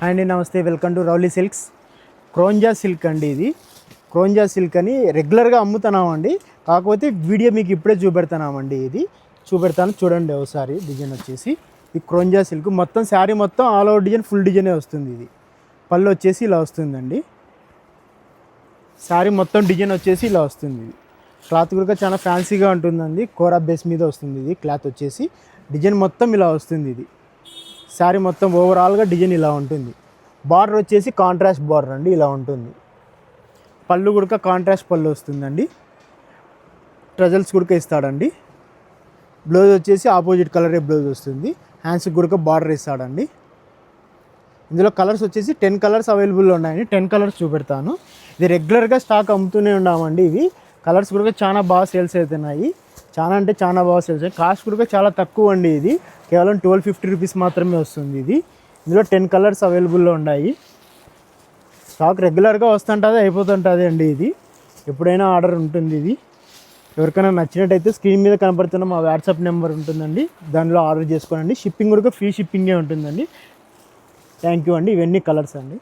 అండి నమస్తే, welcome to Rauli silks. క్రోంజా సిల్క్ అండి. ఇది క్రోంజా సిల్క్ అని రెగ్యులర్గా అమ్ముతున్నామండి. కాకపోతే వీడియో మీకు ఇప్పుడే చూపెడుతున్నామండి. ఇది చూపెడతాను చూడండి ఒకసారి. డిజైన్ వచ్చేసి ఈ క్రోంజా సిల్క్ మొత్తం శారీ మొత్తం ఆల్ ఓవర్ డిజైన్ ఫుల్ డిజైనే వస్తుంది. ఇది పళ్ళు వచ్చేసి ఇలా వస్తుందండి. శారీ మొత్తం డిజైన్ వచ్చేసి ఇలా వస్తుంది. క్లాత్ కూడా చాలా ఫ్యాన్సీగా ఉంటుందండి. కోరా బేస్ మీద వస్తుంది. ఇది క్లాత్ వచ్చేసి డిజైన్ మొత్తం ఇలా వస్తుంది. ఇది శారీ మొత్తం ఓవరాల్గా డిజైన్ ఇలా ఉంటుంది. బార్డర్ వచ్చేసి కాంట్రాస్ట్ బార్డర్ అండి, ఇలా ఉంటుంది. పళ్ళు కూడా కాంట్రాస్ట్ పళ్ళు వస్తుందండి. ట్రజల్స్ కూడా ఇస్తాడండి. బ్లౌజ్ వచ్చేసి ఆపోజిట్ కలరే బ్లౌజ్ వస్తుంది. హ్యాండ్స్కి కూడా బార్డర్ ఇస్తాడండి. ఇందులో కలర్స్ వచ్చేసి 10 కలర్స్ అవైలబుల్లో ఉన్నాయండి. 10 కలర్స్ చూపెడతాను. ఇది రెగ్యులర్గా స్టాక్ అమ్ముతూనే ఉన్నామండి. ఇవి కలర్స్ కూడా చాలా బాగా సేల్స్ అవుతున్నాయి. చాలా అంటే చాలా బాగా సేల్స్ అవుతాయి. కాస్ట్ కూడా చాలా తక్కువ అండి. ఇది కేవలం 1250 రూపీస్ మాత్రమే వస్తుంది. ఇది ఇందులో 10 కలర్స్ అవైలబుల్లో ఉన్నాయి. స్టాక్ రెగ్యులర్గా వస్తుంటుంది, అయిపోతుంటుంది అండి. ఇది ఎప్పుడైనా ఆర్డర్ ఉంటుంది. ఇది ఎవరికైనా నచ్చినట్టయితే స్క్రీన్ మీద కనపడుతున్న మా వాట్సాప్ నెంబర్ ఉంటుందండి, దానిలో ఆర్డర్ చేసుకోండి. షిప్పింగ్ కూడా ఫ్రీ షిప్పింగే ఉంటుందండి. థ్యాంక్ యూ అండి. ఇవన్నీ కలర్స్ అండి.